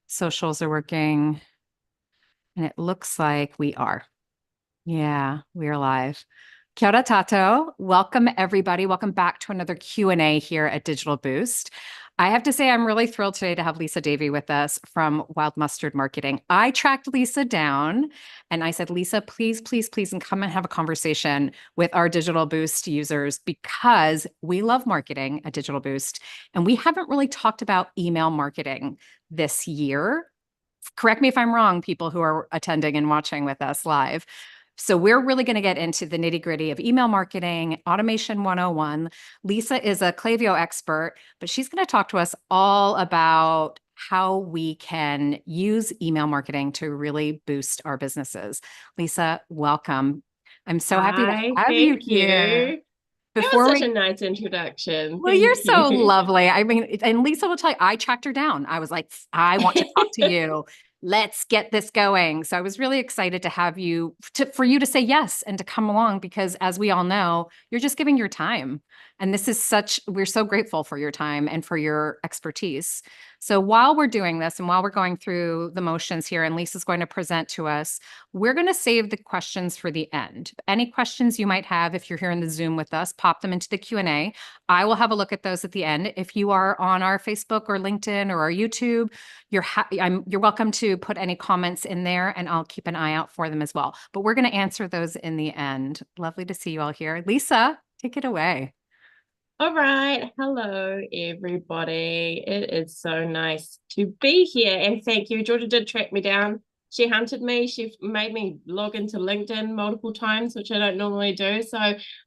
socials are working, and it looks like we are. Yeah, we are live. Kia ora tato. Welcome everybody. Welcome back to another Q&A here at Digital Boost. I have to say I'm really thrilled today to have Lisa Davey with us from Wild Mustard Marketing. I tracked Lisa down and I said, Lisa, please, please, please, and come and have a conversation with our Digital Boost users because we love marketing at Digital Boost and we haven't really talked about email marketing this year. Correct me if I'm wrong, people who are attending and watching with us live. So we're really going to get into the nitty gritty of email marketing, automation 101. Lisa is a Klaviyo expert, but she's going to talk to us all about how we can use email marketing to really boost our businesses. Lisa, welcome. I'm so happy to Hi, have you thank here. you. That was Before such a we nice introduction. well, you're Thank so you. lovely. I mean, and Lisa will tell you, I tracked her down. I was like, I want to talk to you. Let's get this going. So I was really excited to have you, for you to say yes and to come along because, as we all know, you're just giving your time. And this is we're so grateful for your time and for your expertise. So while we're doing this and while we're going through the motions here, and Lisa's going to present to us, we're going to save the questions for the end. Any questions you might have, if you're here in the Zoom with us, pop them into the Q&A. I will have a look at those at the end. If you are on our Facebook or LinkedIn or our YouTube, you're welcome to put any comments in there and I'll keep an eye out for them as well. But we're going to answer those in the end. Lovely to see you all here. Lisa, take it away. All right. Hello, everybody. It is so nice to be here. And thank you. Georgia did track me down. She hunted me. She made me log into LinkedIn multiple times, which I don't normally do. So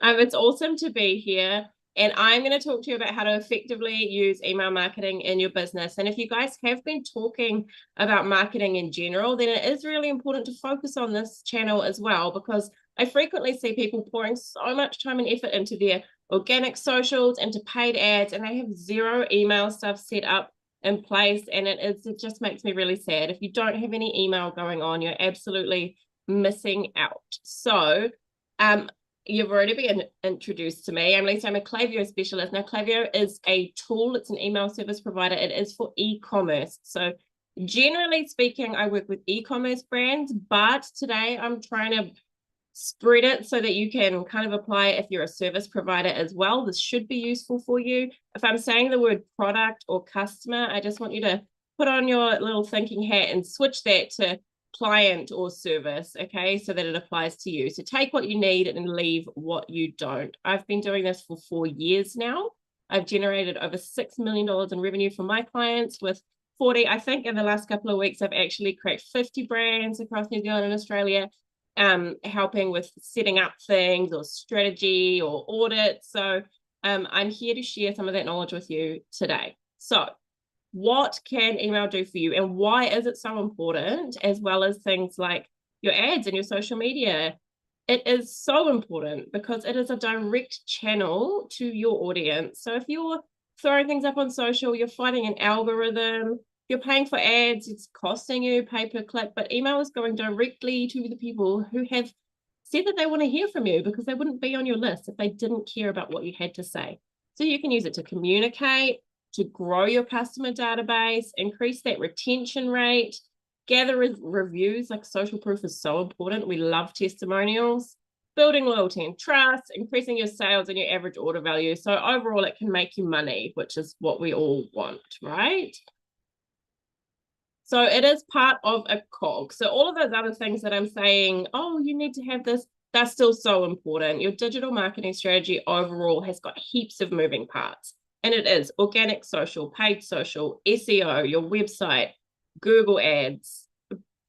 it's awesome to be here. And I'm going to talk to you about how to effectively use email marketing in your business. And if you guys have been talking about marketing in general, then it is really important to focus on this channel as well, because I frequently see people pouring so much time and effort into their organic socials, into paid ads, and they have zero email stuff set up in place. And it just makes me really sad. If you don't have any email going on, you're absolutely missing out. So you've already been introduced to me. I'm Lisa. I'm a Klaviyo specialist. Now, Klaviyo is a tool. It's an email service provider. It is for e-commerce. So generally speaking, I work with e-commerce brands, but today I'm trying to spread it so that you can kind of apply it if you're a service provider as well. This should be useful for you. If I'm saying the word product or customer, I just want you to put on your little thinking hat and switch that to client or service, okay, so that it applies to you. So take what you need and leave what you don't. I've been doing this for 4 years now. I've generated over $6 million in revenue for my clients with 40. I think in the last couple of weeks, I've actually cracked 50 brands across New Zealand and Australia, helping with setting up things or strategy or audit. So I'm here to share some of that knowledge with you today. So what can email do for you and why is it so important, as well as things like your ads and your social media? It is so important because it is a direct channel to your audience. So if you're throwing things up on social, you're fighting an algorithm, you're paying for ads, it's costing you pay per click, but email is going directly to the people who have said that they want to hear from you because they wouldn't be on your list if they didn't care about what you had to say. So you can use it to communicate, to grow your customer database, increase that retention rate, gather reviews. Like social proof is so important. We love testimonials, building loyalty and trust, increasing your sales and your average order value. So overall, it can make you money, which is what we all want, right? So it is part of a cog. So all of those other things that I'm saying, oh, you need to have this, that's still so important. Your digital marketing strategy overall has got heaps of moving parts. And it is organic social, paid social, SEO, your website, Google ads,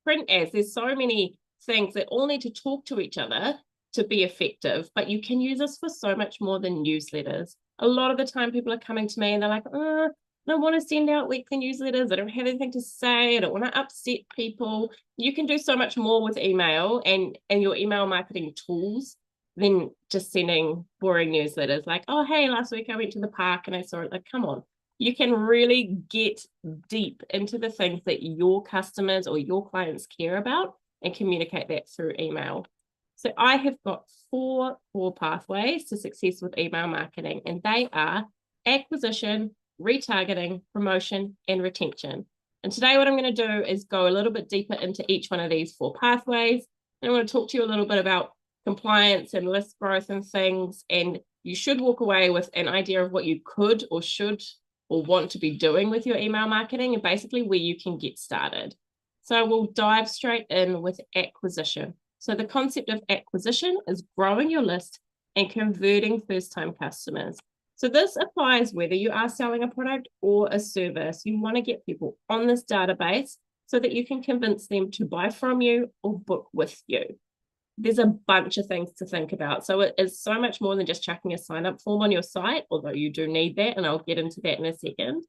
print ads. There's so many things that all need to talk to each other to be effective, but you can use this for so much more than newsletters. A lot of the time people are coming to me and they're like, I don't want to send out weekly newsletters. I don't have anything to say. I don't want to upset people. You can do so much more with email and your email marketing tools than just sending boring newsletters like, oh, hey, last week I went to the park and I saw it. Like, come on. You can really get deep into the things that your customers or your clients care about and communicate that through email. So I have got four pathways to success with email marketing, and they are acquisition, retargeting, promotion, and retention. And today what I'm going to do is go a little bit deeper into each one of these 4 pathways. And I want to talk to you a little bit about compliance and list growth and things. And you should walk away with an idea of what you could or should or want to be doing with your email marketing, and basically where you can get started. So we'll dive straight in with acquisition. So the concept of acquisition is growing your list and converting first-time customers. So this applies whether you are selling a product or a service. You want to get people on this database so that you can convince them to buy from you or book with you. There's a bunch of things to think about. So it is so much more than just chucking a sign-up form on your site, although you do need that, and I'll get into that in a second.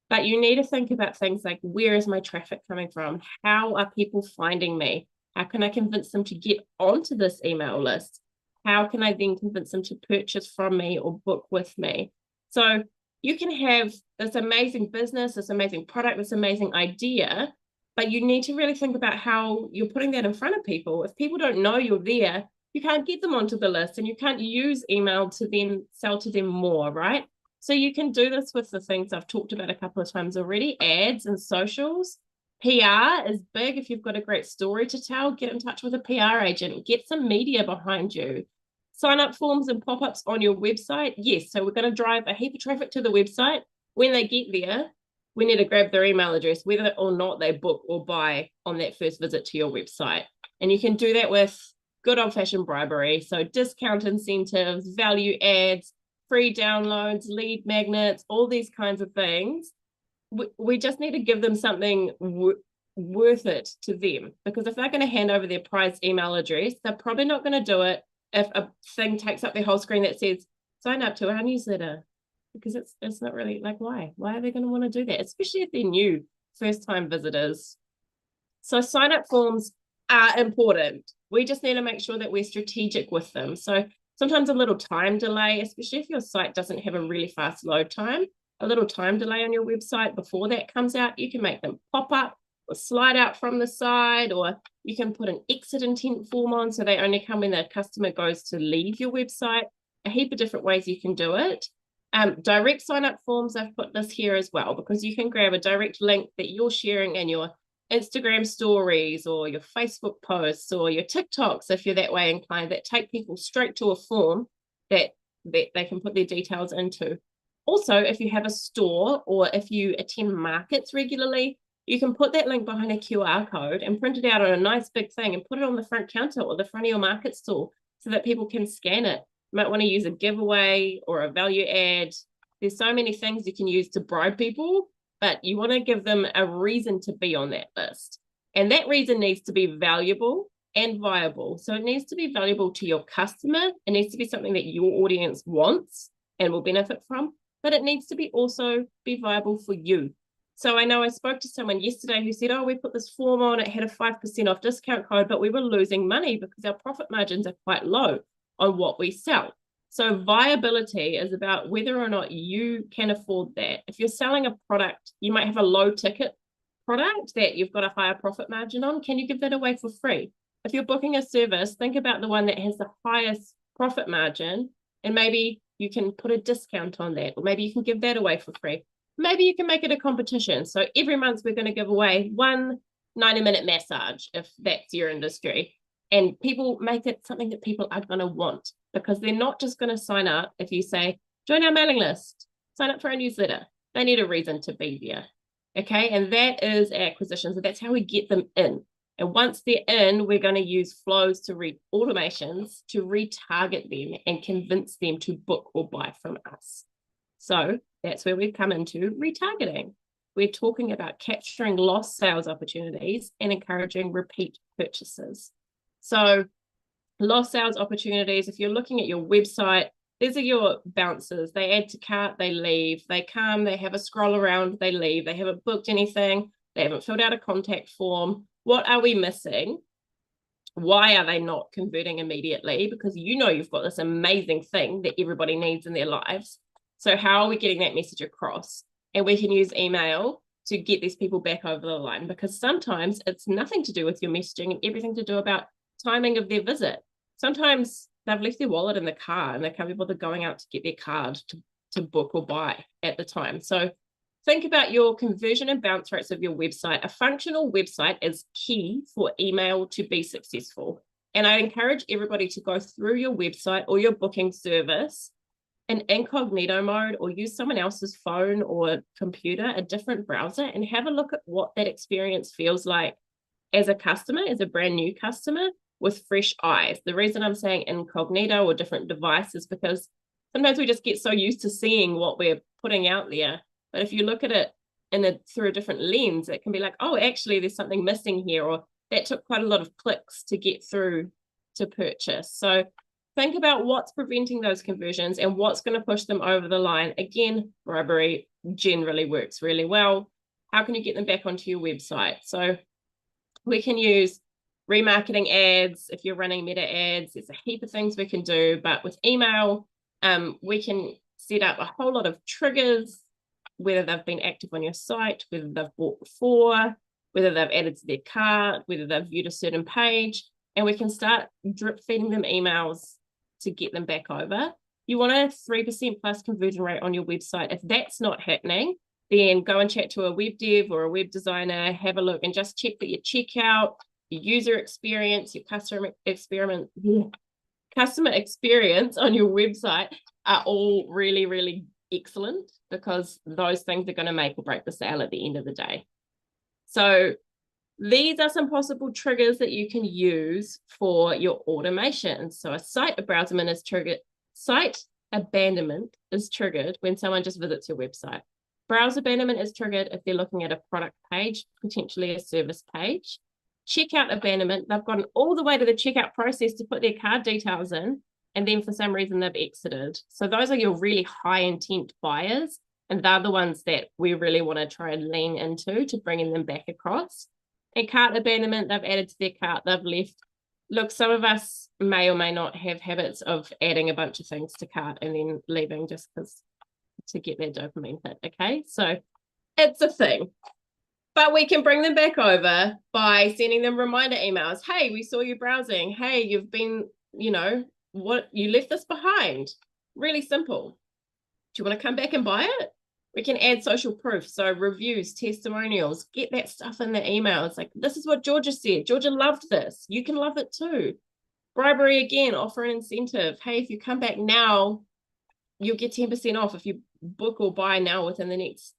But you need to think about things like, where is my traffic coming from? How are people finding me? How can I convince them to get onto this email list? How can I then convince them to purchase from me or book with me? So you can have this amazing business, this amazing product, this amazing idea, but you need to really think about how you're putting that in front of people. If people don't know you're there, you can't get them onto the list, and you can't use email to then sell to them more, right? So you can do this with the things I've talked about a couple of times already, ads and socials. PR is big. If you've got a great story to tell, get in touch with a PR agent, get some media behind you. Sign up forms and pop-ups on your website. Yes, so we're going to drive a heap of traffic to the website. When they get there, we need to grab their email address, whether or not they book or buy on that first visit to your website. And you can do that with good old-fashioned bribery. So discount incentives, value ads, free downloads, lead magnets, all these kinds of things. We just need to give them something worth it to them, because if they're going to hand over their prized email address, they're probably not going to do it if a thing takes up their whole screen that says sign up to our newsletter, because it's not really like, why are they going to want to do that, especially if they're new first-time visitors. So sign up forms are important. We just need to make sure that we're strategic with them. So sometimes a little time delay, especially if your site doesn't have a really fast load time, a little time delay on your website before that comes out, you can make them pop up or slide out from the side, or you can put an exit intent form on so they only come when the customer goes to leave your website. A heap of different ways you can do it. Direct sign up forms, I've put this here as well, because you can grab a direct link that you're sharing in your Instagram stories or your Facebook posts or your TikToks, if you're that way inclined, that take people straight to a form that they can put their details into. Also, if you have a store or if you attend markets regularly, you can put that link behind a QR code and print it out on a nice big thing and put it on the front counter or the front of your market stall so that people can scan it. You might want to use a giveaway or a value add. There's so many things you can use to bribe people, but you want to give them a reason to be on that list. And that reason needs to be valuable and viable. So it needs to be valuable to your customer. It needs to be something that your audience wants and will benefit from, but it needs to be also be viable for you. So I know I spoke to someone yesterday who said, oh, we put this form on, it had a 5% off discount code, but we were losing money because our profit margins are quite low on what we sell. So viability is about whether or not you can afford that. If you're selling a product, you might have a low ticket product that you've got a higher profit margin on. Can you give that away for free? If you're booking a service, think about the one that has the highest profit margin, and maybe you can put a discount on that, or maybe you can give that away for free. Maybe you can make it a competition. So every month we're going to give away one 90-minute massage, if that's your industry. And people make it something that people are going to want, because they're not just going to sign up if you say, join our mailing list, sign up for our newsletter. They need a reason to be there. Okay, and that is acquisition. So that's how we get them in. And once they're in, we're going to use flows to read automations to retarget them and convince them to book or buy from us. So that's where we come into retargeting. We're talking about capturing lost sales opportunities and encouraging repeat purchases. So lost sales opportunities, if you're looking at your website, these are your bouncers. They add to cart, they leave, they come, they have a scroll around, they leave, they haven't booked anything, they haven't filled out a contact form. What are we missing? Why are they not converting immediately? Because you know you've got this amazing thing that everybody needs in their lives. So how are we getting that message across? And we can use email to get these people back over the line, because sometimes it's nothing to do with your messaging and everything to do about timing of their visit. Sometimes they've left their wallet in the car and they can't be bothered going out to get their card to book or buy at the time. So think about your conversion and bounce rates of your website. A functional website is key for email to be successful. And I encourage everybody to go through your website or your booking service in incognito mode, or use someone else's phone or computer, a different browser, and have a look at what that experience feels like as a customer, as a brand new customer, with fresh eyes. The reason I'm saying incognito or different device is because sometimes we just get so used to seeing what we're putting out there. But if you look at it through a different lens, it can be like, oh, actually, there's something missing here, or that took quite a lot of clicks to get through to purchase. So think about what's preventing those conversions and what's going to push them over the line. Again, bribery generally works really well. How can you get them back onto your website? So we can use remarketing ads. If you're running meta ads, there's a heap of things we can do. But with email, we can set up a whole lot of triggers, whether they've been active on your site, whether they've bought before, whether they've added to their cart, whether they've viewed a certain page, and we can start drip feeding them emails to get them back over. You want a 3% plus conversion rate on your website. If that's not happening, then go and chat to a web dev or a web designer, have a look and just check that your checkout, your user experience, your customer experience on your website are all really, really excellent, because those things are going to make or break the sale at the end of the day. So these are some possible triggers that you can use for your automation. So a site abandonment is triggered. Site abandonment is triggered when someone just visits your website. Browse abandonment is triggered if they're looking at a product page, potentially a service page. Checkout abandonment, they've gone all the way to the checkout process to put their card details in, and then for some reason they've exited. So those are your really high intent buyers, and they're the ones that we really want to try and lean into to bringing them back across. And cart abandonment, they've added to their cart, they've left. Look, some of us may or may not have habits of adding a bunch of things to cart and then leaving just because to get their dopamine hit. Okay, so it's a thing. But we can bring them back over by sending them reminder emails. Hey, we saw you browsing. Hey, you've been, what, you left this behind. Really simple. Do you want to come back and buy it? We can add social proof. So reviews, testimonials, get that stuff in the email. It's like, this is what Georgia said. Georgia loved this. You can love it too. Bribery again, offer an incentive. Hey, if you come back now, you'll get 10% off if you book or buy now within the next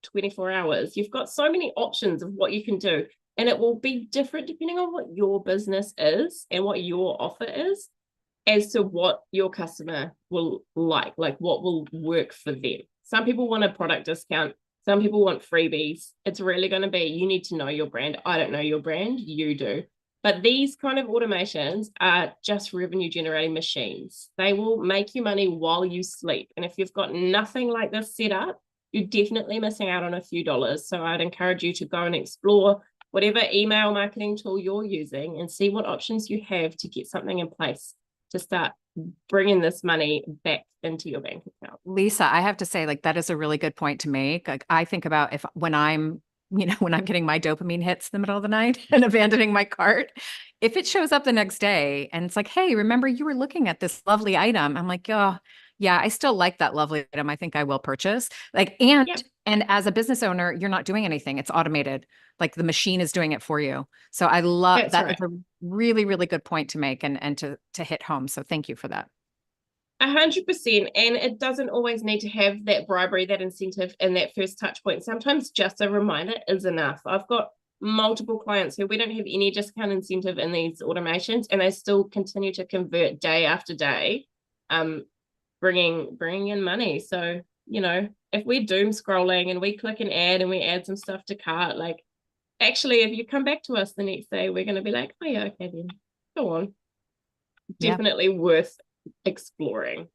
24 hours. You've got so many options of what you can do, and it will be different depending on what your business is and what your offer is, as to what your customer will like what will work for them. Some people want a product discount. Some people want freebies. It's really going to be, you need to know your brand. I don't know your brand. You do. But these kind of automations are just revenue generating machines. They will make you money while you sleep. And if you've got nothing like this set up, you're definitely missing out on a few dollars. So I'd encourage you to go and explore whatever email marketing tool you're using and see what options you have to get something in place to start bringing this money back into your bank account. Lisa, I have to say, that is a really good point to make. I think about when I'm getting my dopamine hits in the middle of the night and abandoning my cart, if it shows up the next day and it's like, hey, remember you were looking at this lovely item. I'm like, oh, yeah, I still like that lovely item. I think I will purchase. And as a business owner, you're not doing anything. It's automated. Like the machine is doing it for you. So I love that. It's a really, really good point to make and to hit home. So thank you for that. 100%. And it doesn't always need to have that bribery, that incentive in that first touch point. Sometimes just a reminder is enough. I've got multiple clients who we don't have any discount incentive in these automations, and they still continue to convert day after day, bringing in money. So, if we're doom scrolling and we click an ad and we add some stuff to cart, actually, if you come back to us the next day, we're going to be like, oh yeah, okay then, go on. Yeah. Definitely worth exploring.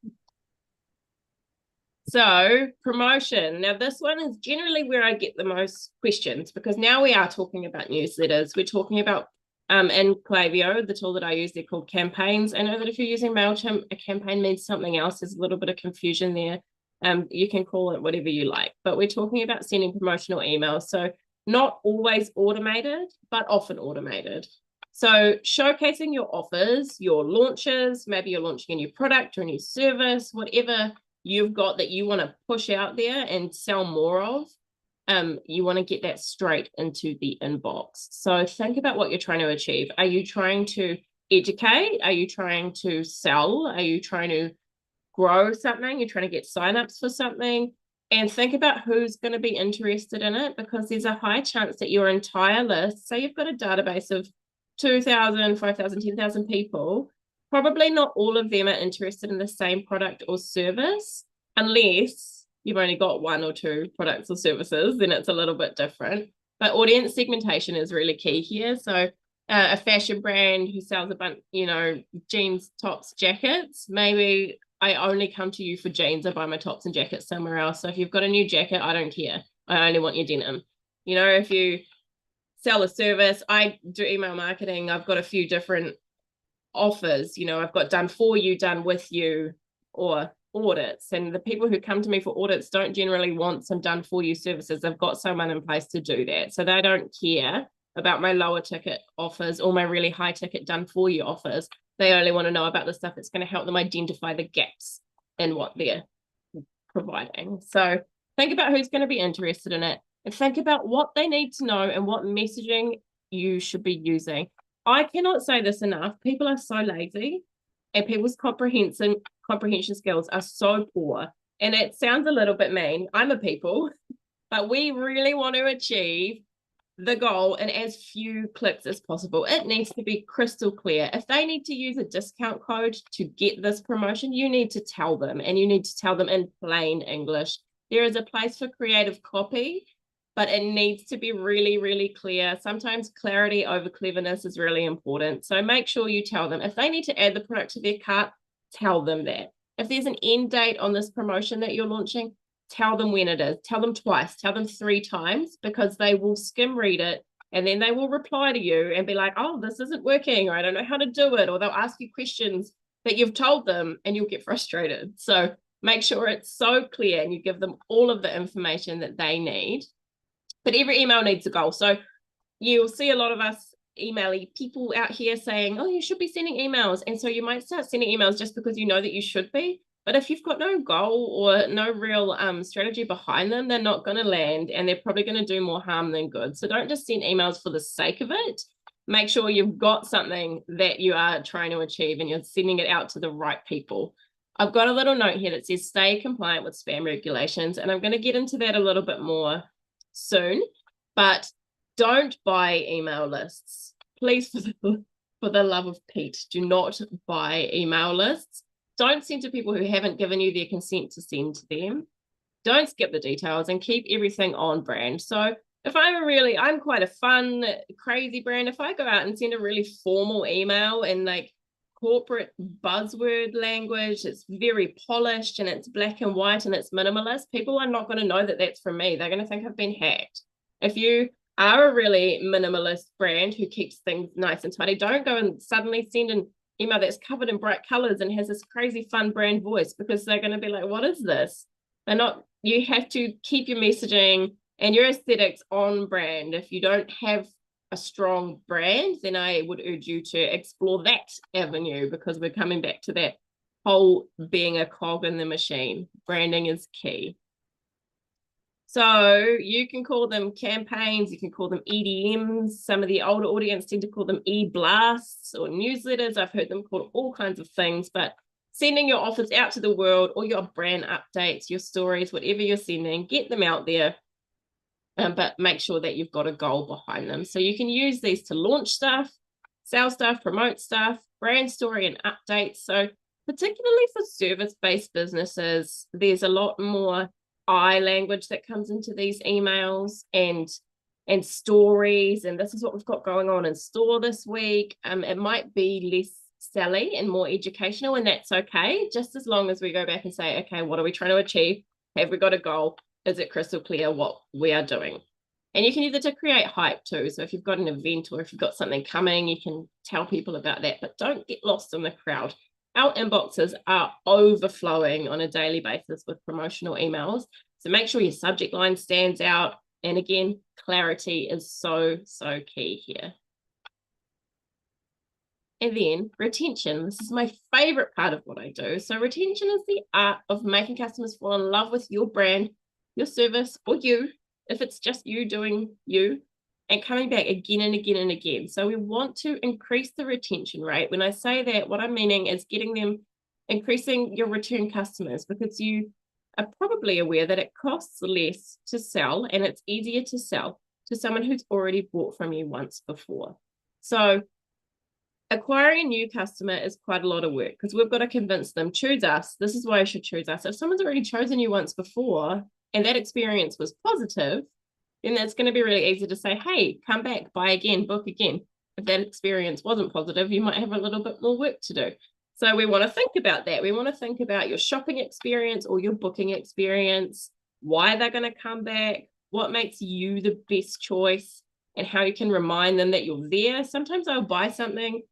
So promotion. Now this one is generally where I get the most questions, because now we are talking about newsletters. We're talking about in Klaviyo, the tool that I use, they're called campaigns. I know that if you're using MailChimp, a campaign means something else. There's a little bit of confusion there. You can call it whatever you like, but we're talking about sending promotional emails. So not always automated, but often automated. So showcasing your offers, your launches, maybe you're launching a new product or a new service, whatever you've got that you want to push out there and sell more of. you want to get that straight into the inbox. So think about what you're trying to achieve. Are you trying to educate? Are you trying to sell? Are you trying to grow something? You're trying to get signups for something? And think about who's going to be interested in it, because there's a high chance that your entire list, say you've got a database of 2,000, 5,000, 10,000 people, probably not all of them are interested in the same product or service, unless you've only got one or two products or services, then it's a little bit different. But audience segmentation is really key here. So a fashion brand who sells a bunch, jeans, tops, jackets, maybe I only come to you for jeans. I buy my tops and jackets somewhere else. So if you've got a new jacket, I don't care. I only want your denim. If you sell a service, I do email marketing. I've got a few different offers. I've got done for you, done with you, or audits. And the people who come to me for audits don't generally want some done for you services. They've got someone in place to do that. So they don't care about my lower ticket offers or my really high ticket done for you offers. They only want to know about the stuff that's going to help them identify the gaps in what they're providing. So think about who's going to be interested in it, and think about what they need to know and what messaging you should be using. I cannot say this enough. People are so lazy, and people's comprehension skills are so poor. And it sounds a little bit mean. I'm a people, but we really want to achieve the goal in as few clicks as possible. It needs to be crystal clear. If they need to use a discount code to get this promotion, you need to tell them, and you need to tell them in plain English. There is a place for creative copy, but it needs to be really, really clear. Sometimes clarity over cleverness is really important. So make sure you tell them. If they need to add the product to their cart, tell them that. If there's an end date on this promotion that you're launching, tell them when it is. Tell them twice. Tell them 3 times, because they will skim read it, and then they will reply to you and be like, oh, this isn't working, or I don't know how to do it, or they'll ask you questions that you've told them, and you'll get frustrated. So make sure it's so clear and you give them all of the information that they need. But every email needs a goal. So you'll see a lot of us emailing people out here saying, oh, you should be sending emails. And so you might start sending emails just because you know that you should be. But if you've got no goal or no real strategy behind them, they're not going to land, and they're probably going to do more harm than good. So don't just send emails for the sake of it. Make sure you've got something that you are trying to achieve and you're sending it out to the right people. I've got a little note here that says stay compliant with spam regulations, and I'm going to get into that a little bit more soon. But don't buy email lists. Please, for the love of Pete, do not buy email lists. Don't send to people who haven't given you their consent to send to them. Don't skip the details, and keep everything on brand. So if I'm quite a fun, crazy brand, if I go out and send a really formal email in like corporate buzzword language, it's very polished and it's black and white and it's minimalist, people are not going to know that that's from me. They're going to think I've been hacked. If you are a really minimalist brand who keeps things nice and tidy, don't go and suddenly send an email that's covered in bright colors and has this crazy fun brand voice, because they're going to be like, what is this? You have to keep your messaging and your aesthetics on brand. If you don't have a strong brand, then I would urge you to explore that avenue, because we're coming back to that whole being a cog in the machine. Branding is key. So you can call them campaigns, you can call them EDMs. Some of the older audience tend to call them e-blasts or newsletters. I've heard them called all kinds of things, but sending your offers out to the world, or your brand updates, your stories, whatever you're sending, get them out there, but make sure that you've got a goal behind them. So you can use these to launch stuff, sell stuff, promote stuff, brand story and updates. So particularly for service-based businesses, there's a lot more I language that comes into these emails, and stories, and this is what we've got going on in store this week. It might be less selly and more educational, and that's okay, just as long as we go back and say, okay, what are we trying to achieve? Have we got a goal? Is it crystal clear what we are doing? And you can use it to create hype too. So if you've got an event or if you've got something coming, you can tell people about that, but don't get lost in the crowd. Our inboxes are overflowing on a daily basis with promotional emails. So make sure your subject line stands out. And again, clarity is so, so key here. And then retention. This is my favorite part of what I do. So retention is the art of making customers fall in love with your brand, your service, or you if it's just you doing you and coming back again and again and again. So we want to increase the retention rate. When I say that, what I'm meaning is increasing your return customers, because you are probably aware that it costs less to sell and it's easier to sell to someone who's already bought from you once before. So acquiring a new customer is quite a lot of work, because we've got to convince them, choose us. This is why you should choose us. If someone's already chosen you once before and that experience was positive, then that's going to be really easy to say, hey, come back, buy again, book again. If that experience wasn't positive, you might have a little bit more work to do. So we want to think about that. We want to think about your shopping experience or your booking experience, why they're going to come back, what makes you the best choice, and how you can remind them that you're there. Sometimes I'll buy something,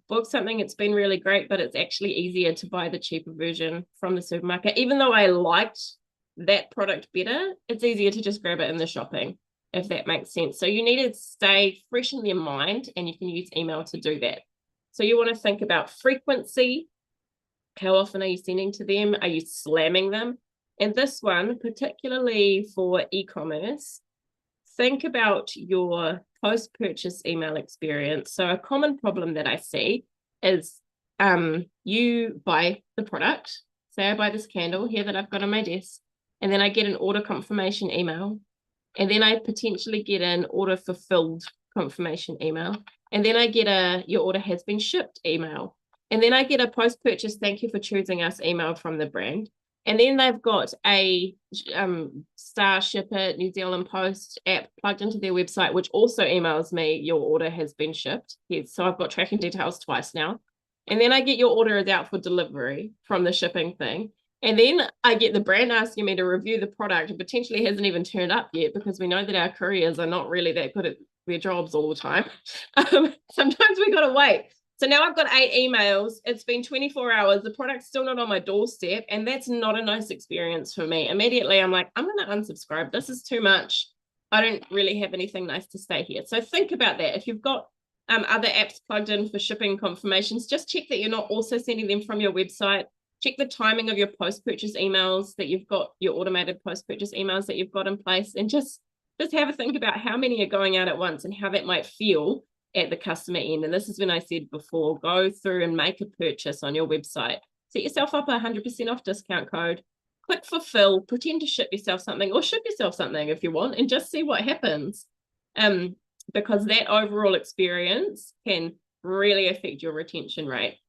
book something, it's been really great, but it's actually easier to buy the cheaper version from the supermarket. Even though I liked that product better, it's easier to just grab it in the shopping, if that makes sense. So you need to stay fresh in their mind, and you can use email to do that. So you want to think about frequency. How often are you sending to them? Are you slamming them? And this one, particularly for e-commerce, think about your post-purchase email experience. So a common problem that I see is you buy the product. Say I buy this candle here that I've got on my desk, and then I get an order confirmation email, and then I potentially get an order fulfilled confirmation email, and then I get your order has been shipped email, and then I get a post-purchase thank you for choosing us email from the brand. And then they've got a Starship It New Zealand Post app plugged into their website, which also emails me your order has been shipped. Yes, so I've got tracking details twice now. And then I get your order is out for delivery from the shipping thing. And then I get the brand asking me to review the product, and potentially hasn't even turned up yet, because we know that our couriers are not really that good at their jobs all the time. Sometimes we got to wait. So now I've got 8 emails. It's been 24 hours. The product's still not on my doorstep. And that's not a nice experience for me. Immediately, I'm like, I'm going to unsubscribe. This is too much. I don't really have anything nice to say here. So think about that. If you've got other apps plugged in for shipping confirmations, just check that you're not also sending them from your website. Check the timing of your post-purchase emails, that you've got your automated post-purchase emails that you've got in place. And just have a think about how many are going out at once and how that might feel at the customer end. And this is when I said before, go through and make a purchase on your website. Set yourself up a 100% off discount code, click fulfill, pretend to ship yourself something, or ship yourself something if you want, and just see what happens. Because that overall experience can really affect your retention rate.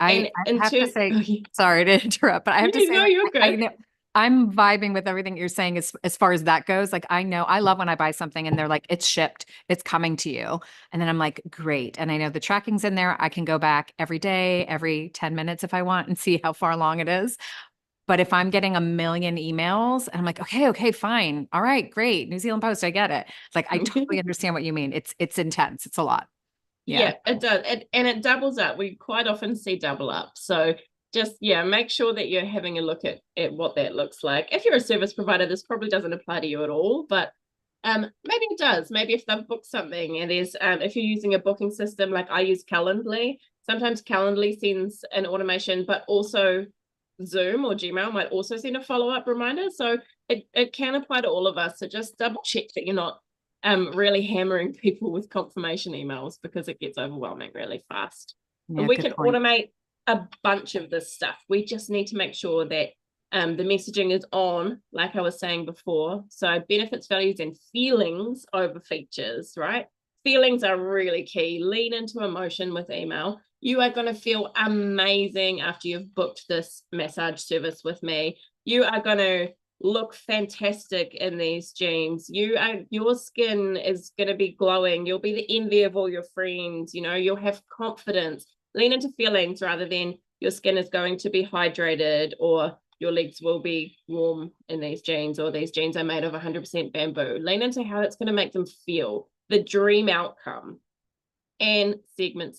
I have to say, sorry to interrupt, but I have to say, no, you're good. I'm vibing with everything you're saying as far as that goes. Like, I know I love when I buy something and they're like, it's shipped, it's coming to you. And then I'm like, great. And I know the tracking's in there. I can go back every day, every 10 minutes if I want, and see how far along it is. But if I'm getting a million emails and I'm like, okay, fine. All right, great. New Zealand Post, I get it. Like, I totally understand what you mean. It's intense. It's a lot. Yeah, it does. And it doubles up. We quite often see double up. So just, make sure that you're having a look at what that looks like. If you're a service provider, this probably doesn't apply to you at all, but maybe it does. Maybe if they've booked something, and there's if you're using a booking system, like I use Calendly, sometimes Calendly sends an automation, but also Zoom or Gmail might also send a follow-up reminder. So it can apply to all of us. So just double check that you're not really hammering people with confirmation emails, because it gets overwhelming really fast. Yeah, and we can point. automate a bunch of this stuff. We just need to make sure that the messaging is on, like I was saying before. So benefits, values, and feelings over features, right? Feelings are really key. Lean into emotion with email. You are going to feel amazing after you've booked this massage service with me. You are going to look fantastic in these jeans. Your skin is going to be glowing. You'll be the envy of all your friends. You'll have confidence. Lean into feelings rather than your skin is going to be hydrated, or your legs will be warm in these jeans, or these jeans are made of 100% bamboo. Lean into how it's going to make them feel, the dream outcome. And segment.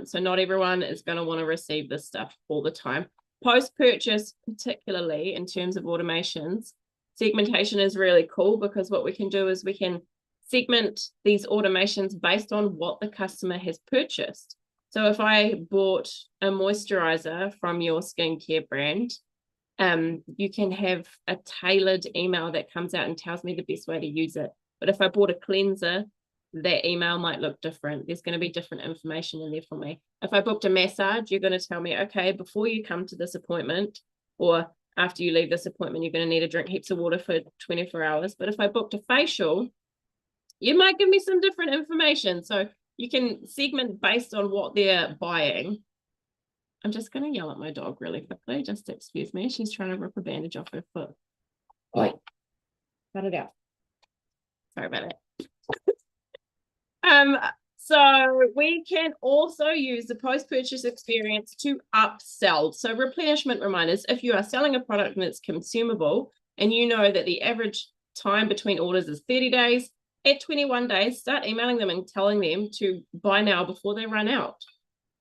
So not everyone is going to want to receive this stuff all the time. Post-purchase, particularly in terms of automations, segmentation is really cool, because what we can do is we can segment these automations based on what the customer has purchased. So if I bought a moisturizer from your skincare brand, You can have a tailored email that comes out and tells me the best way to use it. But if I bought a cleanser, that email might look different. There's going to be different information in there for me. If I booked a massage, you're going to tell me, okay, before you come to this appointment, or after you leave this appointment, you're going to need to drink heaps of water for 24 hours. But if I booked a facial, you might give me some different information. So you can segment based on what they're buying. I'm just going to yell at my dog really quickly. Just excuse me. She's trying to rip a bandage off her foot. Wait, cut it out. Sorry about it. So we can also use the post-purchase experience to upsell. So replenishment reminders, if you are selling a product and it's consumable, and you know that the average time between orders is 30 days, at 21 days, start emailing them and telling them to buy now before they run out.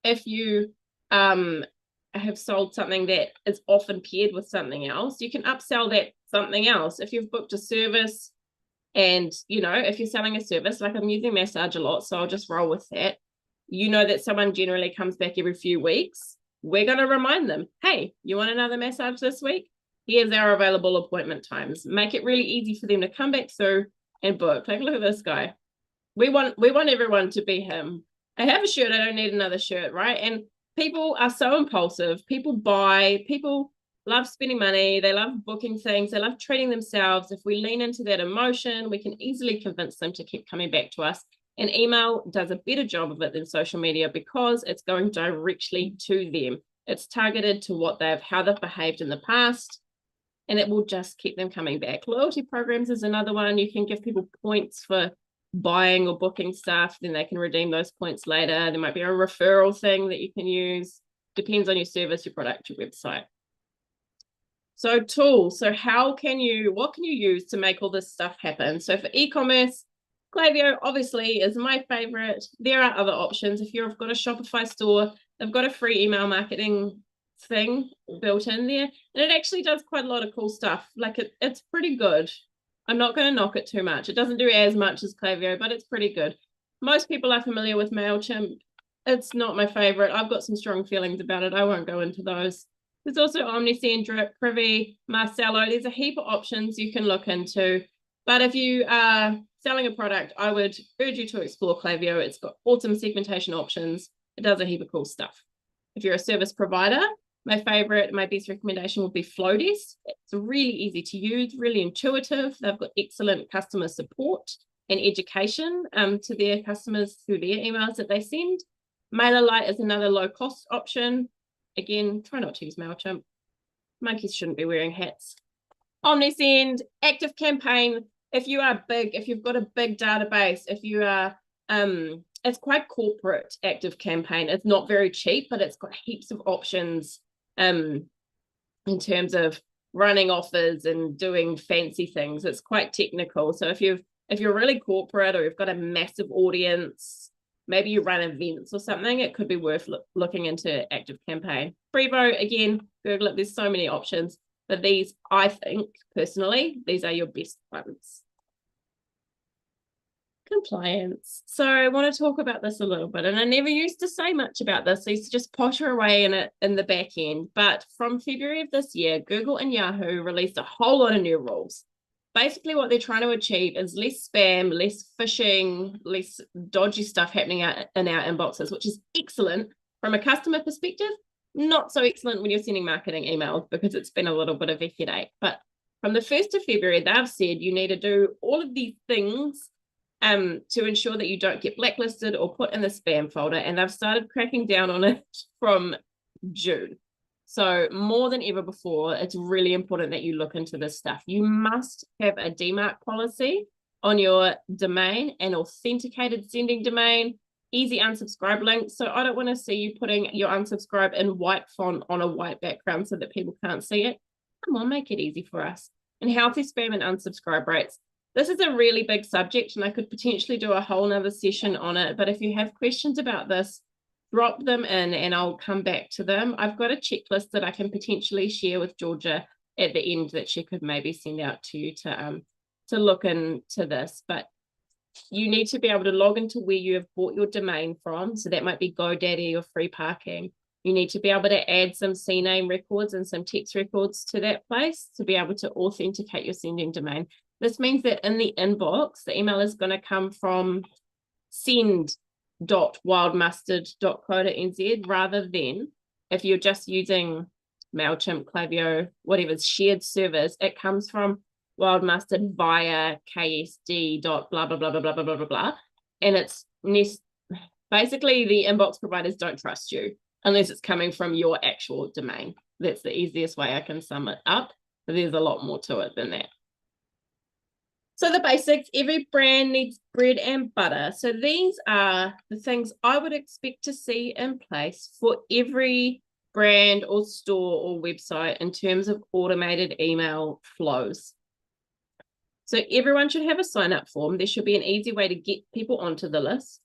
If you have sold something that is often paired with something else, you can upsell that something else. If you've booked a service, and, you know, if you're selling a service, like I'm using massage a lot, so I'll just roll with that. You know that someone generally comes back every few weeks. We're going to remind them, hey, you want another massage this week? Here's our available appointment times. Make it really easy for them to come back through and book. Take a look at this guy. We want everyone to be him. I have a shirt, I don't need another shirt, right? And people are so impulsive. People buy, people love spending money, they love booking things, they love treating themselves. If we lean into that emotion, we can easily convince them to keep coming back to us. And email does a better job of it than social media because it's going directly to them. It's targeted to how they've behaved in the past, and it will just keep them coming back. Loyalty programs is another one. You can give people points for buying or booking stuff, then they can redeem those points later. There might be a referral thing that you can use. Depends on your service, your product, your website. So tools. So what can you use to make all this stuff happen? So for e-commerce, Klaviyo obviously is my favorite. There are other options. If you've got a Shopify store, they've got a free email marketing thing built in there. And it actually does quite a lot of cool stuff. Like it's pretty good. I'm not going to knock it too much. It doesn't do as much as Klaviyo, but it's pretty good. Most people are familiar with MailChimp. It's not my favorite. I've got some strong feelings about it. I won't go into those. There's also Omnisend, Drip, Privy, Marcello. There's a heap of options you can look into. But if you are selling a product, I would urge you to explore Klaviyo. It's got awesome segmentation options. It does a heap of cool stuff. If you're a service provider, my best recommendation would be Flowdesk. It's really easy to use, really intuitive. They've got excellent customer support and education to their customers through their emails that they send. MailerLite is another low-cost option. Again, try not to use MailChimp. Monkeys shouldn't be wearing hats. Omnisend, ActiveCampaign. If you are big, if you've got a big database, if you are, it's quite corporate, ActiveCampaign. It's not very cheap, but it's got heaps of options in terms of running offers and doing fancy things. It's quite technical. So if you're really corporate or you've got a massive audience, maybe you run events or something, it could be worth looking into ActiveCampaign. Prevo, again, Google it. There's so many options. But these, I think, personally, these are your best ones. Compliance. So I want to talk about this a little bit. And I never used to say much about this. I used to just potter away in it in the back end. But from February of this year, Google and Yahoo released a whole lot of new rules. Basically, what they're trying to achieve is less spam, less phishing, less dodgy stuff happening out in our inboxes, which is excellent from a customer perspective. Not so excellent when you're sending marketing emails because it's been a little bit of a headache. But from the 1st of February, they've said you need to do all of these things to ensure that you don't get blacklisted or put in the spam folder. And they've started cracking down on it from June. So more than ever before, it's really important that you look into this stuff. You must have a DMARC policy on your domain, an authenticated sending domain, easy unsubscribe link. So I don't want to see you putting your unsubscribe in white font on a white background so that people can't see it. Come on, make it easy for us. And healthy spam and unsubscribe rates. This is a really big subject and I could potentially do a whole nother session on it. But if you have questions about this, drop them in and I'll come back to them. I've got a checklist that I can potentially share with Georgia at the end that she could maybe send out to you to look into this. But you need to be able to log into where you have bought your domain from. So that might be GoDaddy or Free Parking. You need to be able to add some CNAME records and some text records to that place to be able to authenticate your sending domain. This means that in the inbox, the email is going to come from send.wildmustard.co.nz rather than if you're just using MailChimp, Klaviyo, whatever's shared servers, it comes from Wild Mustard via ksd dot blah blah blah blah blah blah blah blah. And it's basically the inbox providers don't trust you unless it's coming from your actual domain. That's the easiest way I can sum it up. But there's a lot more to it than that. So the basics, every brand needs bread and butter. So these are the things I would expect to see in place for every brand or store or website in terms of automated email flows. So everyone should have a sign-up form. There should be an easy way to get people onto the list.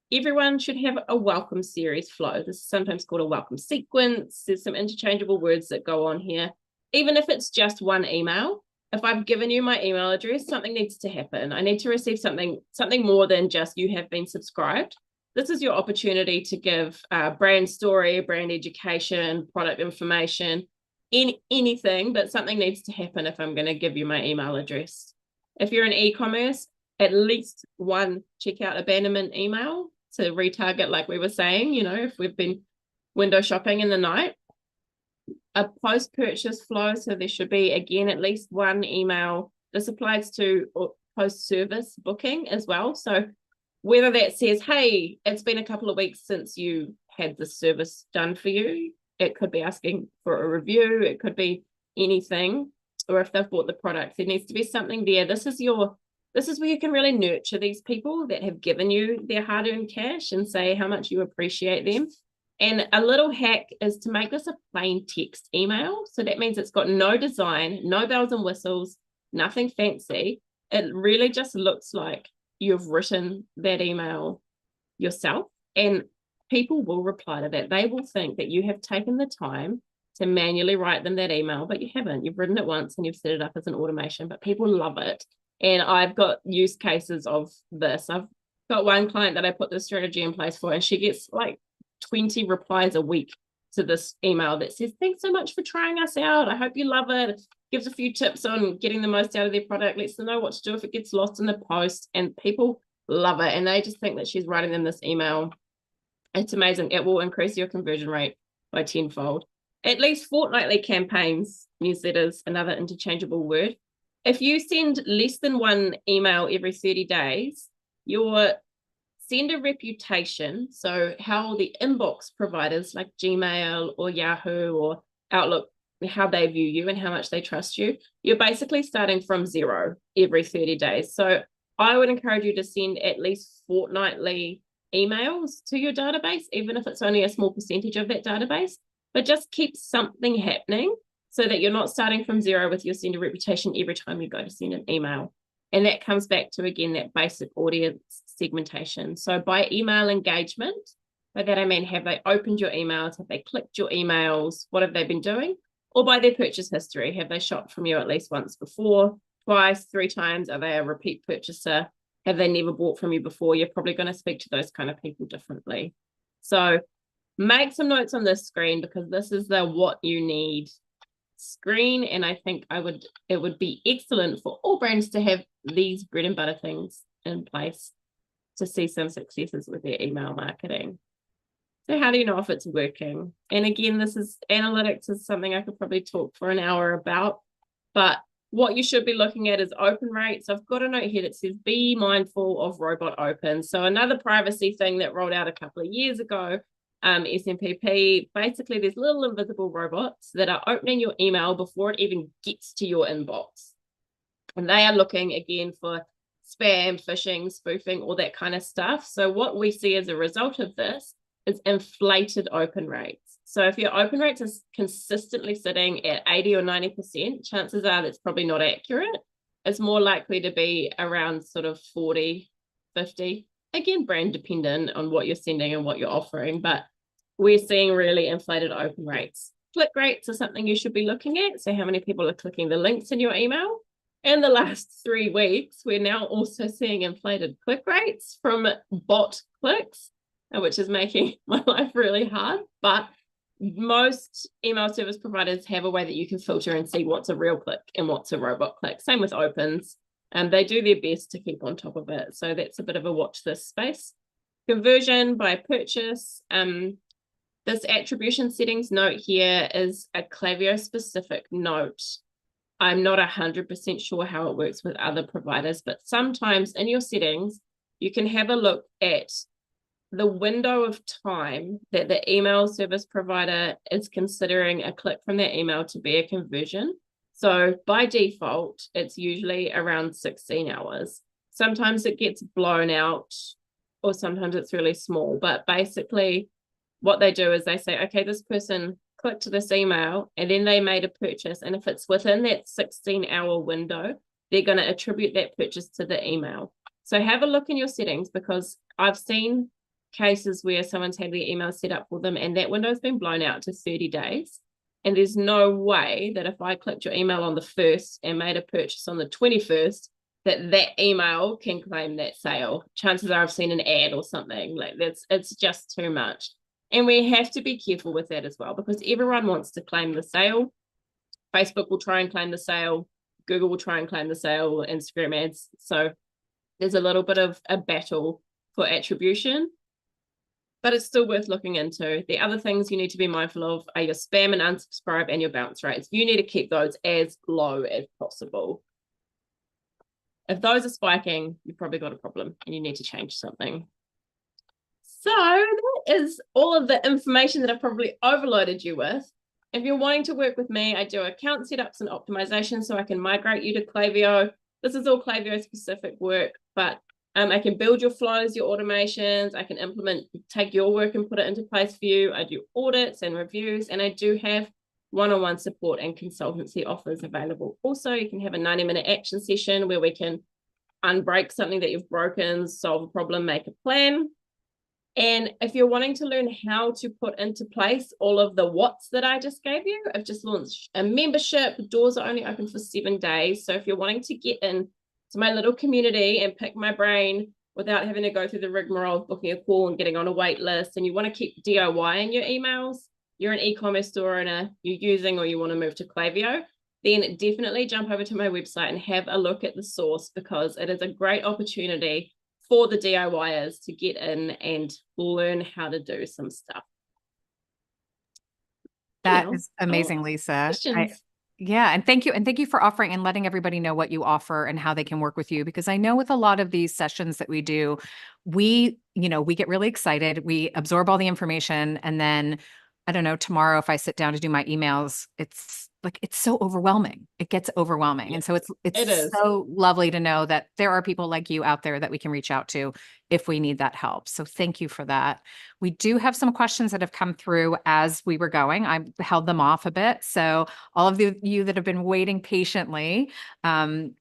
Everyone should have a welcome series flow. This is sometimes called a welcome sequence. There's some interchangeable words that go on here. Even if it's just one email, if I've given you my email address, something needs to happen. I need to receive something more than just you have been subscribed. This is your opportunity to give brand story, brand education, product information, anything, but something needs to happen if I'm going to give you my email address. If you're in e-commerce, at least one checkout abandonment email to retarget, like we were saying, if we've been window shopping in the night. A post-purchase flow, so there should be, again, at least one email. This applies to post-service booking as well. So whether that says, hey, it's been a couple of weeks since you had this service done for you, it could be asking for a review, it could be anything, or if they've bought the product, there needs to be something there. This is where you can really nurture these people that have given you their hard-earned cash and say how much you appreciate them. And a little hack is to make this a plain text email. So that means it's got no design, no bells and whistles, nothing fancy. It really just looks like you've written that email yourself, and people will reply to that. They will think that you have taken the time to manually write them that email, but you haven't. You've written it once and you've set it up as an automation, but people love it. And I've got use cases of this. I've got one client that I put this strategy in place for, and she gets like 20 replies a week to this email that says, thanks so much for trying us out. I hope you love it. Gives a few tips on getting the most out of their product, lets them know what to do if it gets lost in the post, and people love it. And they just think that she's writing them this email. It's amazing. It will increase your conversion rate by tenfold. At least fortnightly campaigns, newsletters, another interchangeable word. If you send less than one email every 30 days, your sender reputation, so how the inbox providers like Gmail or Yahoo or Outlook, how they view you and how much they trust you, you're basically starting from zero every 30 days. So I would encourage you to send at least fortnightly emails to your database, even if it's only a small percentage of that database, but just keep something happening so that you're not starting from zero with your sender reputation every time you go to send an email. And that comes back to, again, that basic audience segmentation. So by email engagement, by that I mean, have they opened your emails? Have they clicked your emails? What have they been doing? Or by their purchase history, have they shopped from you at least once before, twice, 3 times? Are they a repeat purchaser? Have they never bought from you before? You're probably going to speak to those kind of people differently. So make some notes on this screen, because this is the what you need screen, and I think it would be excellent for all brands to have these bread and butter things in place to see some successes with their email marketing. So how do you know if it's working? And again, analytics is something I could probably talk for an hour about, but what you should be looking at is open rates. I've got a note here that says be mindful of robot opens. So another privacy thing that rolled out a couple of years ago, SMPP, basically there's little invisible robots that are opening your email before it even gets to your inbox. And they are looking, again, for spam, phishing, spoofing, all that kind of stuff. So what we see as a result of this is inflated open rates. So if your open rates are consistently sitting at 80 or 90%, chances are that's probably not accurate. It's more likely to be around sort of 40, 50. Again, brand dependent on what you're sending and what you're offering, but we're seeing really inflated open rates. Click rates are something you should be looking at. So how many people are clicking the links in your email? In the last 3 weeks, we're now also seeing inflated click rates from bot clicks, which is making my life really hard. But most email service providers have a way that you can filter and see what's a real click and what's a robot click. Same with opens. And they do their best to keep on top of it. So that's a bit of a watch this space. Conversion by purchase. This attribution settings note here is a Klaviyo specific note. I'm not 100% sure how it works with other providers, but sometimes in your settings, you can have a look at the window of time that the email service provider is considering a click from their email to be a conversion. So by default, it's usually around 16 hours. Sometimes it gets blown out, or sometimes it's really small. But basically, what they do is they say, okay, this person clicked this email and then they made a purchase. And if it's within that 16-hour window, they're going to attribute that purchase to the email. So have a look in your settings, because I've seen cases where someone's had their email set up for them and that window has been blown out to 30 days. And there's no way that if I clicked your email on the 1st and made a purchase on the 21st, that email can claim that sale. Chances are I've seen an ad or something like it's just too much. And we have to be careful with that as well, because everyone wants to claim the sale. Facebook will try and claim the sale. Google will try and claim the sale, Instagram ads. So there's a little bit of a battle for attribution, but it's still worth looking into. The other things you need to be mindful of are your spam and unsubscribe and your bounce rates. You need to keep those as low as possible. If those are spiking, you've probably got a problem and you need to change something. So that is all of the information that I've probably overloaded you with. If you're wanting to work with me, I do account setups and optimization so I can migrate you to Klaviyo. This is all Klaviyo specific work, but I can build your flows, your automations. I can take your work and put it into place for you. I do audits and reviews, and I do have one-on-one support and consultancy offers available. Also, you can have a 90-minute action session where we can unbreak something that you've broken, solve a problem, make a plan. And if you're wanting to learn how to put into place all of the what's that I just gave you, I've just launched a membership. Doors are only open for 7 days. So if you're wanting to get in to my little community and pick my brain without having to go through the rigmarole of booking a call and getting on a wait list, and you want to keep DIY in your emails, you're an e-commerce store owner, you're using, or you want to move to Klaviyo, then definitely jump over to my website and have a look at the source, because it is a great opportunity for the DIYers to get in and learn how to do some stuff. That is amazing, Lisa. Yeah. And thank you. And thank you for offering and letting everybody know what you offer and how they can work with you. Because I know with a lot of these sessions that we do, we get really excited. We absorb all the information. And then, I don't know, tomorrow, if I sit down to do my emails, it's so overwhelming. It gets overwhelming. And so it's so lovely to know that there are people like you out there that we can reach out to if we need that help. So thank you for that. We do have some questions that have come through as we were going. I held them off a bit. So all of you that have been waiting patiently,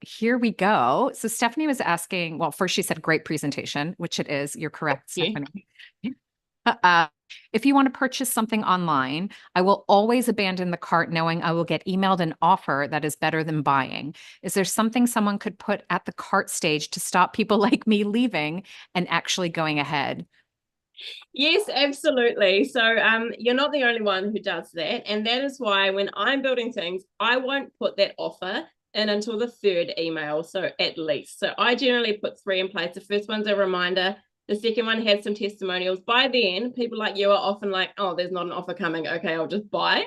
here we go. So Stephanie was asking, well, first she said, great presentation, which it is. You're correct, Stephanie. If you want to purchase something online, I will always abandon the cart knowing I will get emailed an offer that is better than buying. Is there something someone could put at the cart stage to stop people like me leaving and actually going ahead? Yes, absolutely. So you're not the only one who does that. And that is why when I'm building things, I won't put that offer in until the 3rd email. So at least. So I generally put 3 in place. The first one's a reminder. The second one has some testimonials. By then, people like you are often like, oh, there's not an offer coming. Okay, I'll just buy.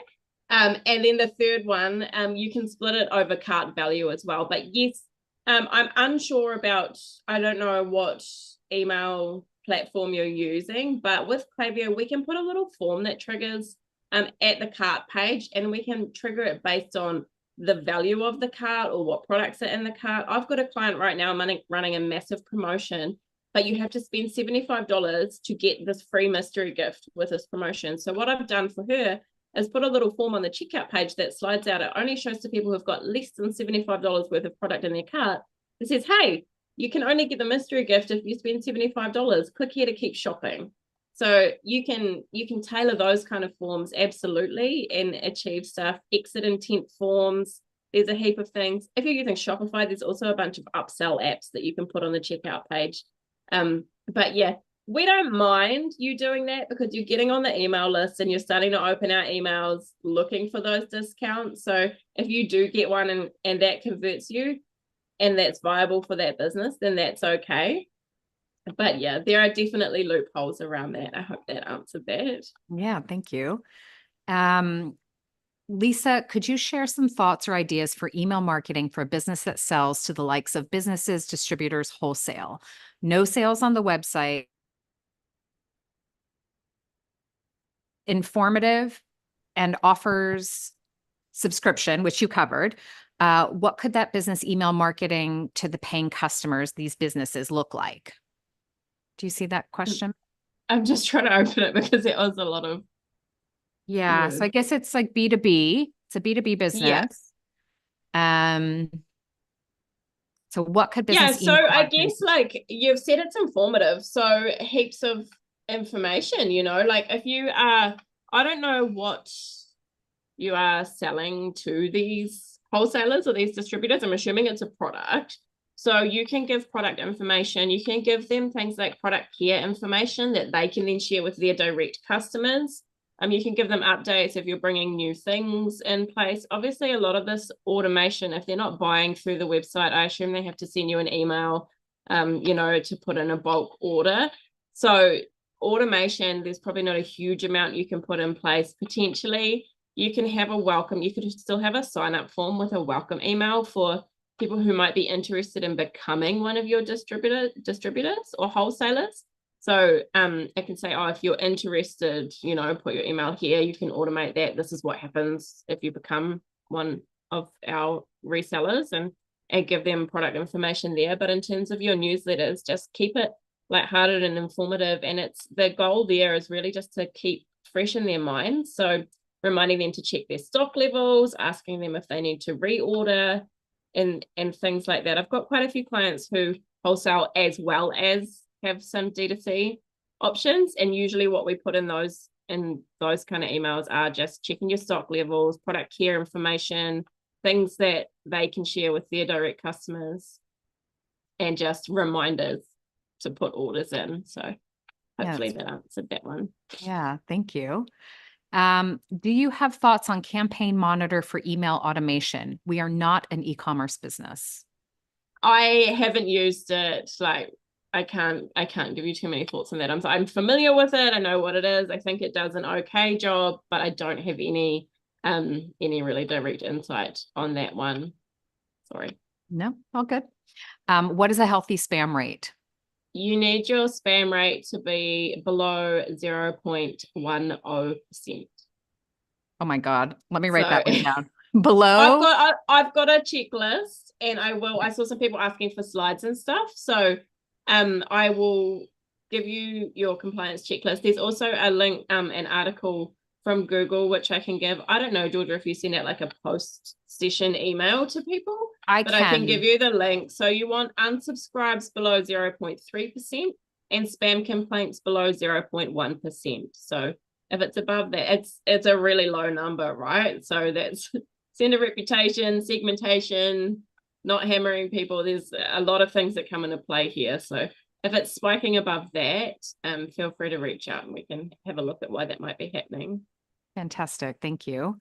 And then the third one, you can split it over cart value as well. But yes, I'm unsure about, I don't know what email platform you're using, but with Klaviyo, we can put a little form that triggers at the cart page, and we can trigger it based on the value of the cart or what products are in the cart. I've got a client right now running a massive promotion, but you have to spend $75 to get this free mystery gift with this promotion. So what I've done for her is put a little form on the checkout page that slides out. It only shows to people who've got less than $75 worth of product in their cart. It says, hey, you can only get the mystery gift if you spend $75. Click here to keep shopping. So you can tailor those kind of forms absolutely and achieve stuff. Exit intent forms. There's a heap of things. If you're using Shopify, there's also a bunch of upsell apps that you can put on the checkout page. But yeah, we don't mind you doing that because you're getting on the email list and you're starting to open our emails looking for those discounts. So if you do get one and that converts you and that's viable for that business, then that's okay. But yeah, there are definitely loopholes around that. I hope that answered that. Yeah, thank you. Lisa, could you share some thoughts or ideas for email marketing for a business that sells to the likes of businesses, distributors, wholesale? No sales on the website, informative, and offers subscription, which you covered. What could that business email marketing to the paying customers, these businesses, look like? Do you see that question? I'm just trying to open it because it was a lot of Yeah, so I words. guess it's like B2B. It's a B2B Yeah. business. Um, so what could Yeah, business so email I marketing? guess like you've said it's informative, so heaps of information, like if you are, I don't know what you are selling to these wholesalers or these distributors. I'm assuming it's a product. So you can give product information. You can give them things like product care information that they can then share with their direct customers. You can give them updates if you're bringing new things in place. Obviously, a lot of this automation, if they're not buying through the website, I assume they have to send you an email, to put in a bulk order. So automation, there's probably not a huge amount you can put in place. Potentially, you can have a welcome. You could still have a sign up form with a welcome email for people who might be interested in becoming one of your distributors or wholesalers. So I can say, oh, if you're interested, put your email here. You can automate that. This is what happens if you become one of our resellers, and give them product information there. But in terms of your newsletters, just keep it lighthearted and informative. And it's the goal there is really just to keep fresh in their minds. So reminding them to check their stock levels, asking them if they need to reorder, and things like that. I've got quite a few clients who wholesale as well as have some D2C options, and usually what we put in those kind of emails are just checking your stock levels, product care information, things that they can share with their direct customers, and just reminders to put orders in. So Yeah, hopefully that answered that one. yeah, thank you. Do you have thoughts on Campaign Monitor for email automation? We are not an e-commerce business. I haven't used it. Like I can't give you too many thoughts on that. I'm familiar with it. I know what it is. I think it does an okay job, but I don't have any really direct insight on that one. Sorry. No, all good. What is a healthy spam rate? You need your spam rate to be below 0.10%. Oh my God. Let me write So that one down. Below? I've got a checklist, and I saw some people asking for slides and stuff. So I will give you your compliance checklist. There's also a link, an article from Google, which I can give. I don't know, Georgia, if you send out like a post session email to people, I but I can give can. you the link. So you want unsubscribes below 0.3% and spam complaints below 0.1%. So if it's above that, it's a really low number, right? So that's sender reputation, segmentation, not hammering people. There's a lot of things that come into play here. So if it's spiking above that, feel free to reach out and we can have a look at why that might be happening. Fantastic. Thank you.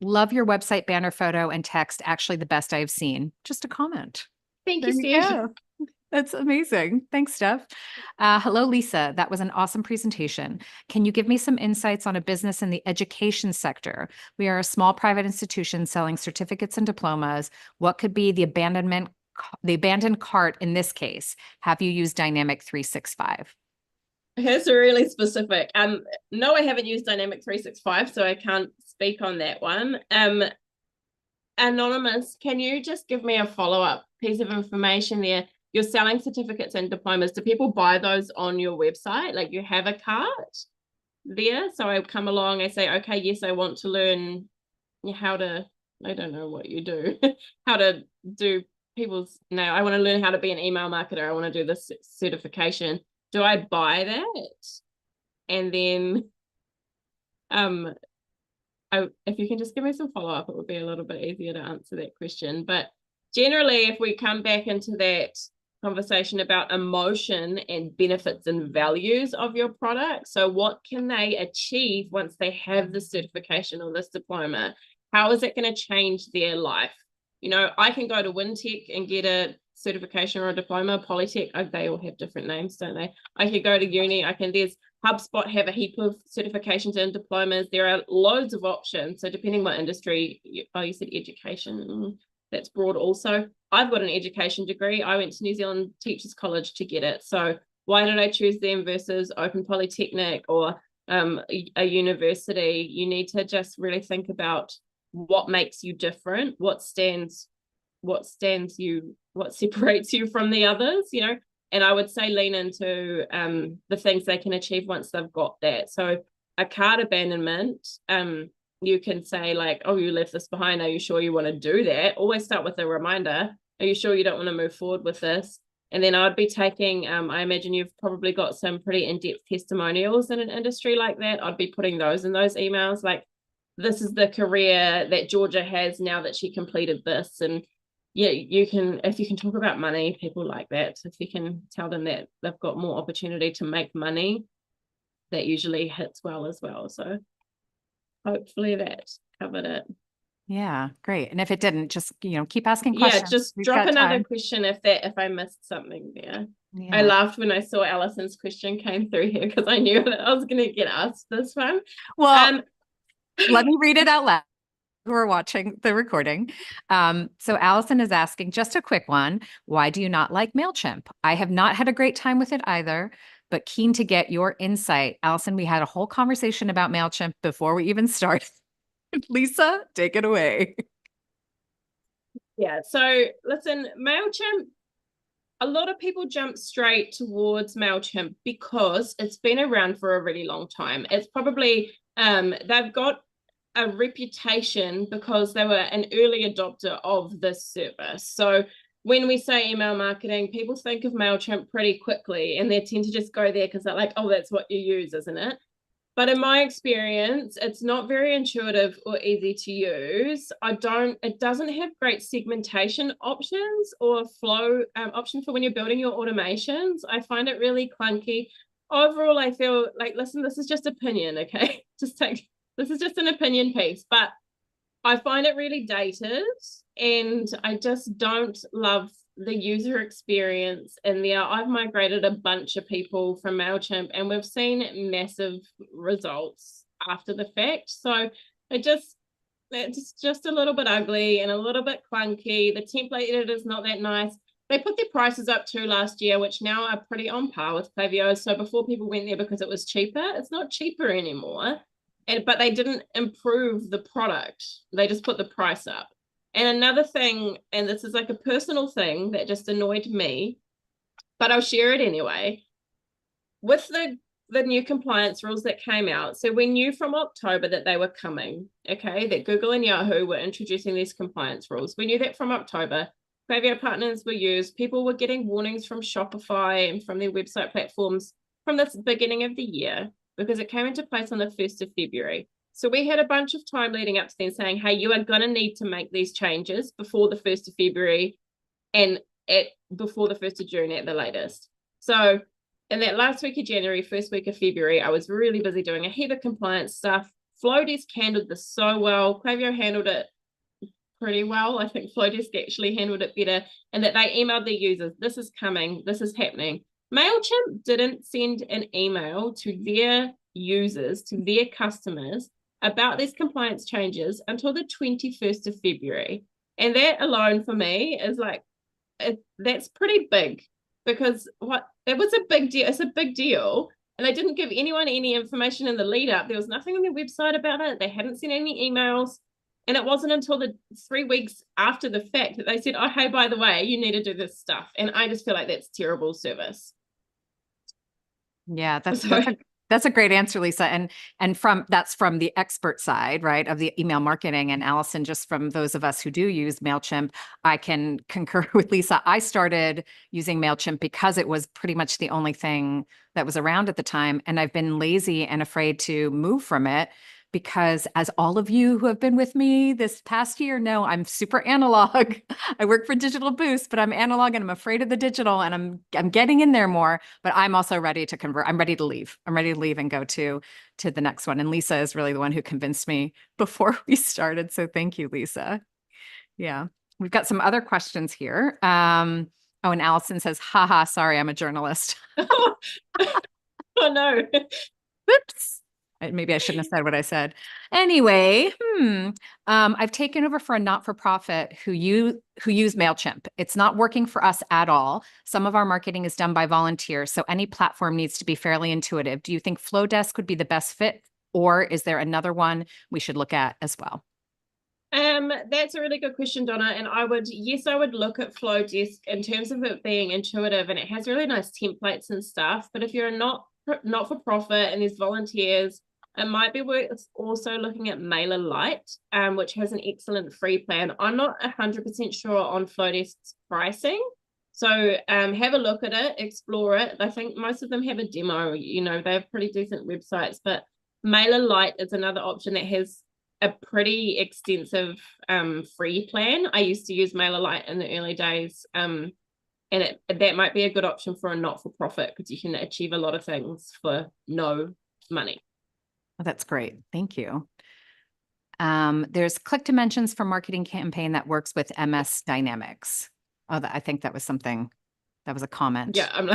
Love your website banner photo and text. Actually, the best I've seen. Just a comment. Thank There you, you Steph. go. That's amazing. Thanks, Steph. Hello, Lisa. That was an awesome presentation. Can you give me some insights on a business in the education sector? We are a small private institution selling certificates and diplomas. What could be the abandoned cart in this case? Have you used Dynamic 365? It's really specific. No, I haven't used Dynamic 365, so I can't speak on that one. Anonymous, can you just give me a follow-up piece of information there? You're selling certificates and diplomas. Do people buy those on your website? Like you have a cart there? So I come along, I say, okay, yes, I want to learn how to, I don't know what you do, how to do no, I want to learn how to be an email marketer. I want to do this certification. Do I buy that? And then if you can just give me some follow-up, it would be a little bit easier to answer that question. But generally, if we come back into that conversation about emotion and benefits and values of your product. So what can they achieve once they have the certification or this diploma? How is it going to change their life? You know, I can go to WinTech and get a certification or a diploma. Polytech, they all have different names, don't they? I could go to uni. There's HubSpot have a heap of certifications and diplomas. There are loads of options. So depending what industry, you said education, that's broad also. I've got an education degree. I went to New Zealand Teachers College to get it. So why did I choose them versus Open Polytechnic or a university? You need to just really think about what makes you different, what separates you from the others, you know. And I would say lean into the things they can achieve once they've got that. So a cart abandonment, you can say like, oh, you left this behind. Are you sure you want to do that? Always start with a reminder. Are you sure you don't want to move forward with this? And then I'd be taking, I imagine you've probably got some pretty in-depth testimonials in an industry like that. I'd be putting those in those emails. Like, this is the career that Georgia has now that she completed this. And yeah, if you can talk about money, people like that. If you can tell them that they've got more opportunity to make money, that usually hits well as well. So hopefully that covered it. Yeah, great. And if it didn't, just, keep asking Yeah, questions. just We've drop got another time. question if I missed something there. I Yeah. laughed when I saw Allison's question came through here because I knew that I was going to get asked this one. Well, let me read it out loud. Who are watching the recording. So Allison is asking just a quick one. Why do you not like MailChimp? I have not had a great time with it either, but keen to get your insight. Allison, we had a whole conversation about MailChimp before we even started. Lisa, take it away. Yeah, so listen, MailChimp, a lot of people jump straight towards MailChimp because it's been around for a really long time. It's probably, they've got a reputation because they were an early adopter of this service. So when we say email marketing, people think of MailChimp pretty quickly and they tend to just go there because they're like, oh, that's what you use, isn't it? But in my experience, it's not very intuitive or easy to use. It doesn't have great segmentation options or flow option for when you're building your automations. I find it really clunky. Overall, I feel like, listen, this is just opinion, okay? This is just an opinion piece, but I find it really dated and I just don't love the user experience in there. I've migrated a bunch of people from MailChimp and we've seen massive results after the fact. So it's just a little bit ugly and a little bit clunky. The template editor is not that nice. They put their prices up too last year, which now are pretty on par with Klaviyo. So before people went there because it was cheaper, it's not cheaper anymore. But they didn't improve the product. They just put the price up. And another thing, and this is like a personal thing that just annoyed me, but I'll share it anyway. With the new compliance rules that came out, so we knew from October that they were coming, okay, that Google and Yahoo were introducing these compliance rules. We knew that from October. Klaviyo partners were used. People were getting warnings from Shopify and from their website platforms from the beginning of the year, because it came into place on the 1st of February. So we had a bunch of time leading up to then saying, hey, you are going to need to make these changes before the 1st of February and before the 1st of June at the latest. So in that last week of January, first week of February, I was really busy doing a heap of compliance stuff. Flowdesk handled this so well. Klaviyo handled it pretty well. I think Flowdesk actually handled it better, and that they emailed their users, this is coming, this is happening. MailChimp didn't send an email to their users, to their customers about these compliance changes until the 21st of February. And that alone for me is like, that's pretty big, because it was a big deal. It's a big deal. And they didn't give anyone any information in the lead up. There was nothing on their website about it. They hadn't sent any emails. And it wasn't until the 3 weeks after the fact that they said, oh, hey, by the way, you need to do this stuff. And I just feel like that's terrible service. Yeah, that's a great answer, Lisa. And that's from the expert side, right, of the email marketing. And Allison, just from those of us who do use MailChimp, I can concur with Lisa. I started using MailChimp because it was pretty much the only thing that was around at the time. And I've been lazy and afraid to move from it because as all of you who have been with me this past year know, I'm super analog. I work for Digital Boost, but I'm analog and I'm afraid of the digital, and I'm getting in there more, but I'm also ready to convert. I'm ready to leave. I'm ready to leave and go to the next one. And Lisa is really the one who convinced me before we started. So thank you, Lisa. Yeah. We've got some other questions here. Oh, and Allison says, haha, sorry, I'm a journalist. Oh, oh no. Oops. Maybe I shouldn't have said what I said. Anyway, I've taken over for a not-for-profit who use MailChimp. It's not working for us at all. Some of our marketing is done by volunteers, so any platform needs to be fairly intuitive. Do you think Flowdesk would be the best fit, or is there another one we should look at as well? That's a really good question, Donna. And I would look at Flowdesk in terms of it being intuitive, and it has really nice templates and stuff. But if you're not for profit and there's volunteers, it might be worth also looking at MailerLite, which has an excellent free plan. I'm not 100% sure on Flowdesk's pricing, so have a look at it, explore it. I think most of them have a demo. They have pretty decent websites, but MailerLite is another option that has a pretty extensive free plan. I used to use MailerLite in the early days, and that might be a good option for a not-for-profit because you can achieve a lot of things for no money. Oh, that's great. Thank you. There's Click Dimensions for marketing campaign that works with MS Dynamics. Oh, I think that was something, that was a comment. Yeah, I'm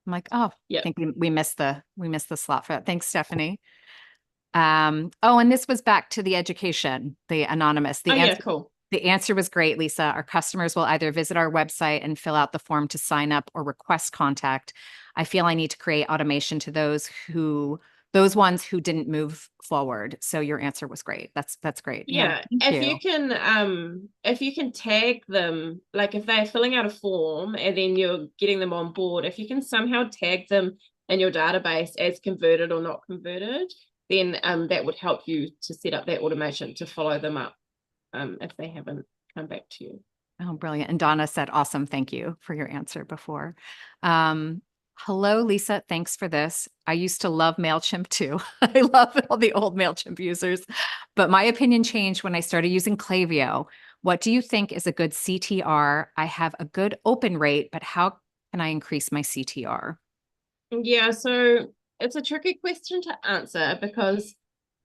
like, oh, yeah. I think we missed the slot for that. Thanks, Stephanie. Oh, and this was back to the education, the anonymous. Yeah, cool. The answer was great, Lisa. Our customers will either visit our website and fill out the form to sign up or request contact. I feel I need to create automation to those ones who didn't move forward. So your answer was great. That's great. Yeah, if you can tag them, like if they're filling out a form and then you're getting them on board, if you can somehow tag them in your database as converted or not converted, then that would help you to set up that automation to follow them up if they haven't come back to you. Oh, brilliant. And Donna said, awesome. Thank you for your answer before. Hello, Lisa. Thanks for this. I used to love MailChimp too. I love all the old MailChimp users, but my opinion changed when I started using Klaviyo. What do you think is a good CTR? I have a good open rate, but how can I increase my CTR? Yeah, so it's a tricky question to answer because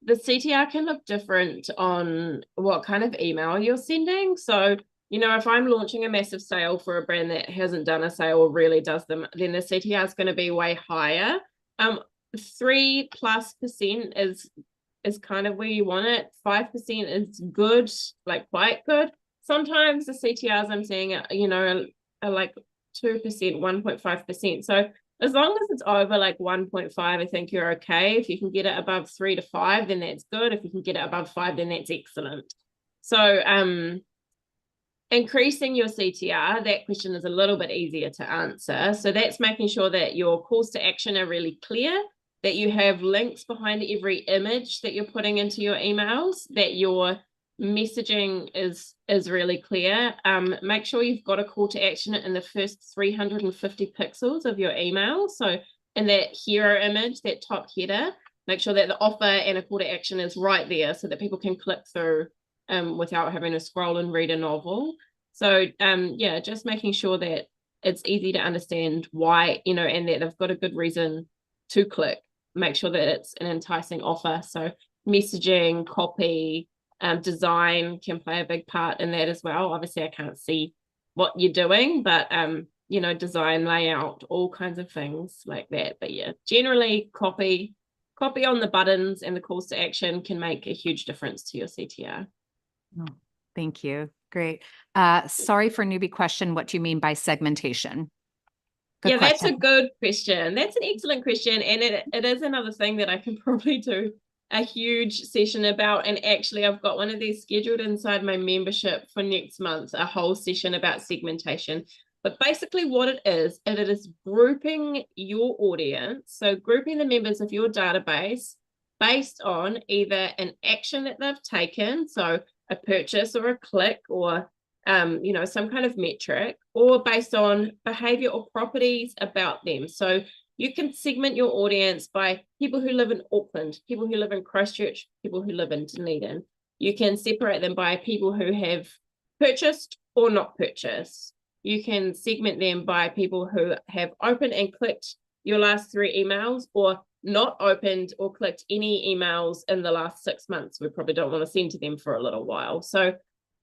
the CTR can look different on what kind of email you're sending. So, if I'm launching a massive sale for a brand that hasn't done a sale or really does them, then the CTR is going to be way higher. 3+% is kind of where you want it. 5% is good, like quite good. Sometimes the CTRs I'm seeing, are like 2%, 1.5%. So as long as it's over like 1.5, I think you're okay. If you can get it above 3 to 5, then that's good. If you can get it above 5, then that's excellent. So increasing your CTR, that question is a little bit easier to answer. So that's making sure that your calls to action are really clear, that you have links behind every image that you're putting into your emails, that your messaging is really clear. Make sure you've got a call to action in the first 350 pixels of your email. So in that hero image, that top header, make sure that the offer and a call to action is right there so that people can click through without having to scroll and read a novel. So yeah, just making sure that it's easy to understand why, and that they've got a good reason to click. Make sure that it's an enticing offer. So messaging, copy, design can play a big part in that as well. Obviously, I can't see what you're doing, but design, layout, all kinds of things like that. But yeah, generally copy on the buttons and the calls to action can make a huge difference to your CTR. Oh, thank you. Great. Sorry for newbie question. What do you mean by segmentation? Good question. That's a good question. That's an excellent question. And it is another thing that I can probably do a huge session about. And actually, I've got one of these scheduled inside my membership for next month, a whole session about segmentation. But basically what it is grouping your audience. So grouping the members of your database based on either an action that they've taken, so a purchase or a click or some kind of metric, or based on behavior or properties about them. So You can segment your audience by people who live in Auckland, people who live in Christchurch, people who live in Dunedin. You can separate them by people who have purchased or not purchased. You can segment them by people who have opened and clicked your last 3 emails, or not opened or clicked any emails in the last 6 months. We probably don't want to send to them for a little while. So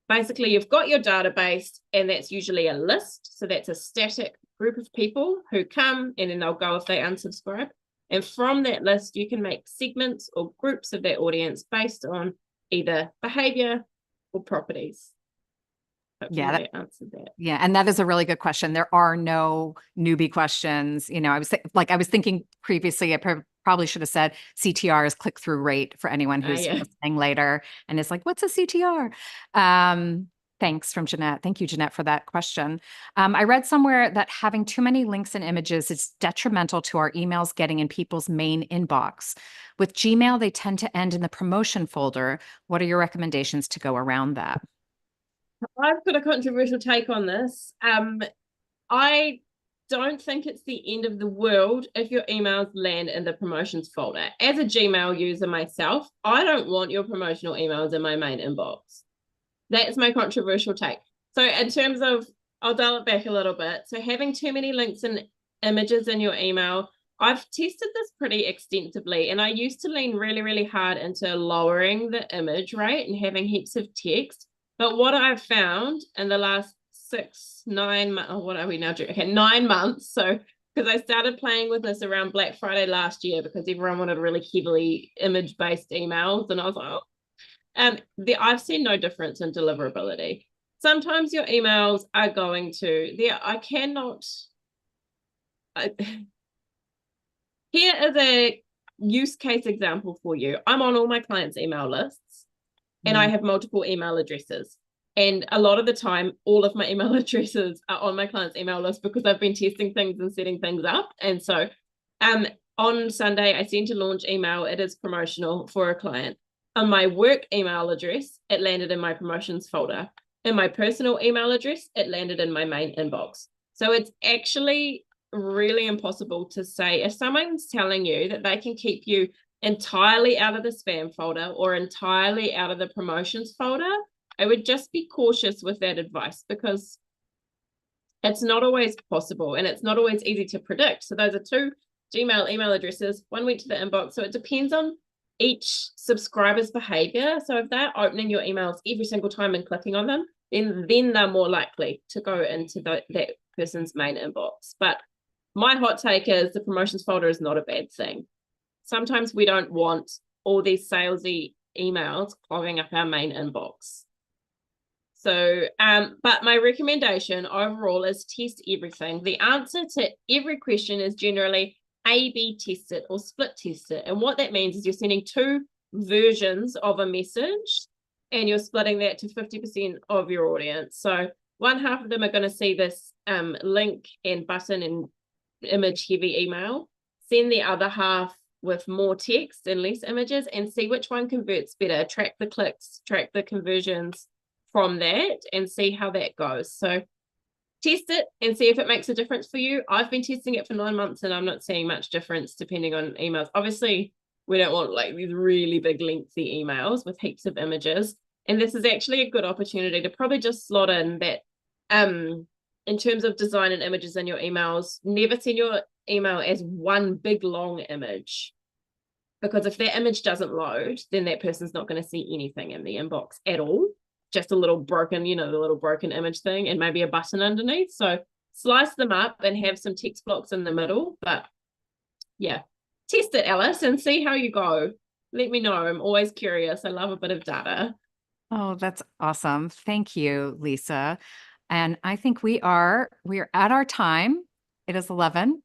basically, you've got your database, and that's usually a list. So that's a static group of people who come, and then they'll go if they unsubscribe. And from that list, you can make segments or groups of that audience based on either behavior or properties. Hopefully Yeah, that answered that. yeah, and that is a really good question. There are no newbie questions. You know, I was thinking previously, I probably should have said CTR is click-through rate for anyone who's Yeah. listening later and it's like, what's a CTR? Thanks from Jeanette. Thank you, Jeanette, for that question. I read somewhere that having too many links and images is detrimental to our emails getting in people's main inbox. With Gmail, they tend to end in the promotion folder. What are your recommendations to go around that? I've got a controversial take on this. I don't think it's the end of the world if your emails land in the promotions folder. As a Gmail user myself, I don't want your promotional emails in my main inbox. That's my controversial take. So in terms of, I'll dial it back a little bit. So having too many links and images in your email, I've tested this pretty extensively, and I used to lean really, really hard into lowering the image rate and having heaps of text. But what I've found in the last 9 months, what are we now doing? Okay, 9 months. So because I started playing with this around Black Friday last year because everyone wanted really heavily image-based emails, and I was like, oh. I've seen no difference in deliverability. Sometimes your emails are going to there. I cannot. Here is a use case example for you. I'm on all my clients' email lists, and I have multiple email addresses. And a lot of the time, all of my email addresses are on my client's email list because I've been testing things and setting things up. And so on Sunday, I sent a launch email. It is promotional for a client. On my work email address, it landed in my promotions folder. In my personal email address, it landed in my main inbox. So it's actually really impossible to say, if someone's telling you that they can keep you entirely out of the spam folder or entirely out of the promotions folder, I would just be cautious with that advice, because it's not always possible and it's not always easy to predict. So those are 2 Gmail email addresses. One went to the inbox. So it depends on each subscriber's behavior. So if they're opening your emails every single time and clicking on them, then they're more likely to go into that person's main inbox. But my hot take is the promotions folder is not a bad thing. Sometimes we don't want all these salesy emails clogging up our main inbox. So, but my recommendation overall is test everything. The answer to every question is generally A/B test it or split test it. And what that means is you're sending 2 versions of a message and you're splitting that to 50% of your audience. So one half of them are going to see this link and button and image heavy email. Send the other half with more text and less images and see which one converts better. Track the clicks, track the conversions from that and see how that goes. So test it and see if it makes a difference for you. I've been testing it for 9 months and I'm not seeing much difference depending on emails. Obviously, we don't want like these really big lengthy emails with heaps of images. And this is actually a good opportunity to probably just slot in that in terms of design and images in your emails, never send your email as one big long image. Because if that image doesn't load, then that person's not going to see anything in the inbox at all. Just a little broken, the little broken image thing and maybe a button underneath. So slice them up and have some text blocks in the middle. But yeah, test it, Alice, and see how you go. Let me know. I'm always curious. I love a bit of data. Oh, that's awesome. Thank you, Lisa. And I think we're at our time. It is 11.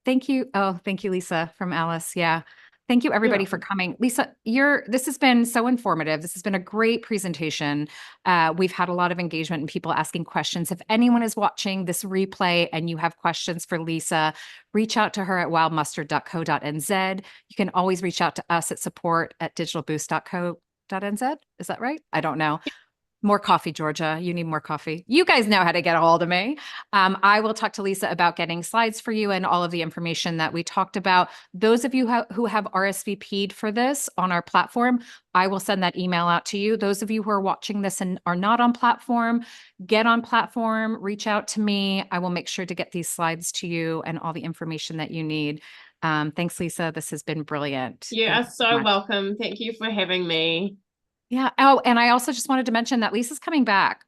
Thank you. Oh, thank you, Lisa, from Alice. Yeah. Thank you, everybody, for coming. Lisa, this has been so informative. This has been a great presentation. We've had a lot of engagement and people asking questions. If anyone is watching this replay and you have questions for Lisa, reach out to her at wildmustard.co.nz. You can always reach out to us at support@digitalboost.co.nz. Is that right? I don't know. More coffee, Georgia. You need more coffee. You guys know how to get a hold of me. I will talk to Lisa about getting slides for you and all of the information that we talked about. Those of you who have RSVP'd for this on our platform, I will send that email out to you. Those of you who are watching this and are not on platform, get on platform, reach out to me. I will make sure to get these slides to you and all the information that you need. Thanks, Lisa. This has been brilliant. You Thank are you so so much. welcome. Thank you for having me. Yeah. Oh, and I also just wanted to mention that Lisa's coming back.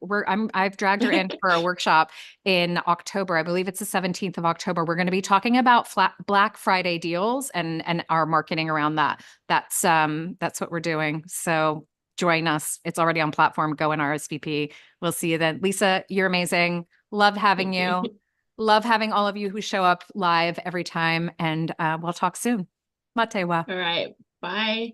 I've dragged her in for a workshop in October. I believe it's the 17th of October. We're going to be talking about Black Friday deals and our marketing around that. That's what we're doing. So join us. It's already on platform. Go in RSVP. We'll see you then. Lisa, you're amazing. Love having Thank you. you. Love having all of you who show up live every time. And we'll talk soon. Matewa. All right. Bye.